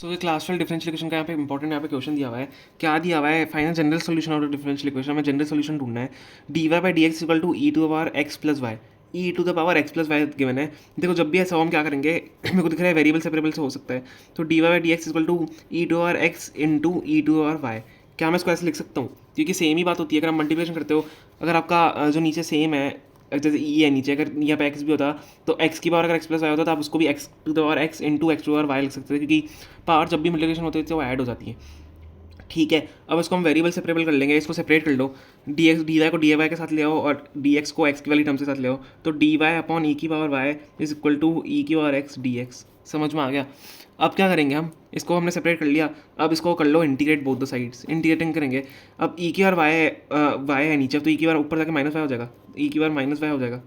So class 12 differential equation का यहाँ पे इंपॉर्टेंट यहाँ पे क्वेश्चन दिया हुआ है। क्या दिया हुआ है? Final general solution of the differential equation. हमें जनरल सॉल्यूशन ढूंढना है। D y by d x equal to e to the power x plus y, e to the power x plus y given है। देखो जब भी ऐसा हो हम क्या करेंगे मेरे को दिख रहा है वेरिएबल सेपरेबल से हो सकता है। तो d y by d x equal to e to power x into e to power y. क्या मैं इसको ऐसे लिख सकता हूँ? क्योंकि सेम ही बात होती है। अगर आप मल्टीप्लिकेशन करते हो, अगर आपका जो नीचे सेम है, जैसे ई है नीचे, अगर यहाँ पे एक्स भी होता तो एक्स की पावर अगर एक्स प्लस वाई होता तो आप उसको भी x to the power x into x to power y लिख सकते थे, क्योंकि पावर जब भी मल्टीप्लिकेशन होती है तो वो ऐड हो जाती है। ठीक है, अब इसको हम वेरिएबल सेपरेबल कर लेंगे। इसको सेपरेट कर लो। डी एक्स डी वाई को डी वाई के साथ ले आओ और डी एक्स को एक्स की वाली टर्म के साथ ले आओ। तो डी वाई अपॉन ई की power y is equal to e की पावर एक्स डी एक्स। समझ में आ गया? अब क्या करेंगे हम, इसको हमने सेपरेट कर लिया। अब इसको कर लो integrate both the sides. Integrating करेंगे। अब ई की बार वाई है नीचे, तो ई की बार ऊपर जाके माइनस वाई हो जाएगा, ई की बार माइनस वाई हो जाएगा।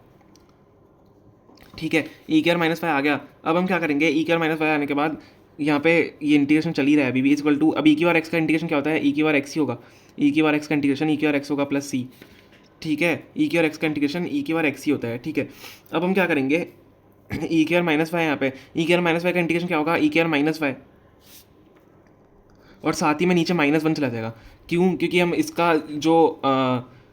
ठीक है, ई के आर माइनस वाई आ गया। अब हम क्या करेंगे, ई के आर माइनस वाई आने के बाद यहाँ पे ये इंटीग्रेशन चल ही रहा है अभी भी, इक्वल टू, अब ई की बार एक्स का इंटीग्रेशन क्या होता है, ई की बार एक्स ही होगा। ई की बार एक्स का इंटीग्रेशन ई की बार एक्स होगा प्लस सी। ठीक है, ई की बार एक्स का इंटीग्रेशन ई की बार एक्स ही होता है। ठीक है, अब हम क्या करेंगे, ई के आर माइनस वाई यहाँ पे, ई के आर माइनस वाई का इंटीग्रेशन क्या होगा, ई के आर माइनस वाई, और साथ ही में नीचे माइनस वन चला जाएगा। क्यों? क्योंकि हम इसका जो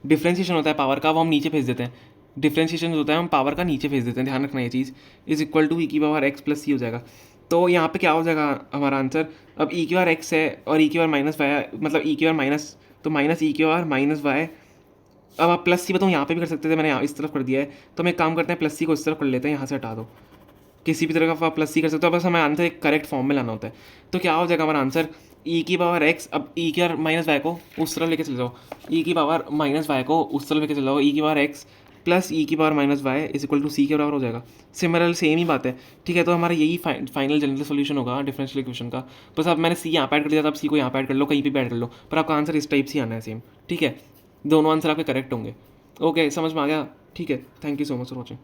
डिफ्रेंशिएशन होता है पावर का, वो हम नीचे भेज देते हैं। डिफ्रेंशिएशन होता है हम पावर का नीचे भेज देते हैं, ध्यान रखना ये चीज़। इज इक्वल टू ई की पावर एक्स प्लस सी हो जाएगा। तो यहाँ पे क्या हो जाएगा हमारा आंसर, अब ई की पावर एक्स है और ई की पावर माइनस वाई है, मतलब ई की पावर माइनस, तो माइनस ई की पावर माइनस वाई। अब आप प्लस सी बताऊँ यहाँ पे भी कर सकते थे, मैंने यहाँ इस तरफ कर दिया है। तो हम एक काम करते हैं, प्लस सी को इस तरफ कर लेते हैं, यहाँ से हटा दो। किसी भी तरह का आप प्लस सी कर सकते हो, बस हमें आंसर एक करेक्ट फॉर्म में लाना होता है। तो क्या हो जाएगा हमारा आंसर, ई की पावर एक्स, अब ई की पावर माइनस वाई को उस तरफ लेके चले जाओ, ई की पावर माइनस वाई को उस तरफ लेके चले जाओ, ई की पावर एक्स प्लस ई की power minus y is equal to c के बराबर हो जाएगा। सिमिलर सेम ही बात है। ठीक है, तो हमारा यही फाइनल जनरल सोल्यूशन होगा डिफरेंशियल इक्वेशन का। बस अब मैंने सी यहाँ पे ऐड कर दिया था, अब सी को यहाँ पे ऐड कर लो, कहीं पे भी ऐड कर लो, पर आपका आंसर इस टाइप से आना है सेम। ठीक है, दोनों आंसर आपके करेक्ट होंगे। ओके, समझ में आ गया? ठीक है, thank you so much for watching.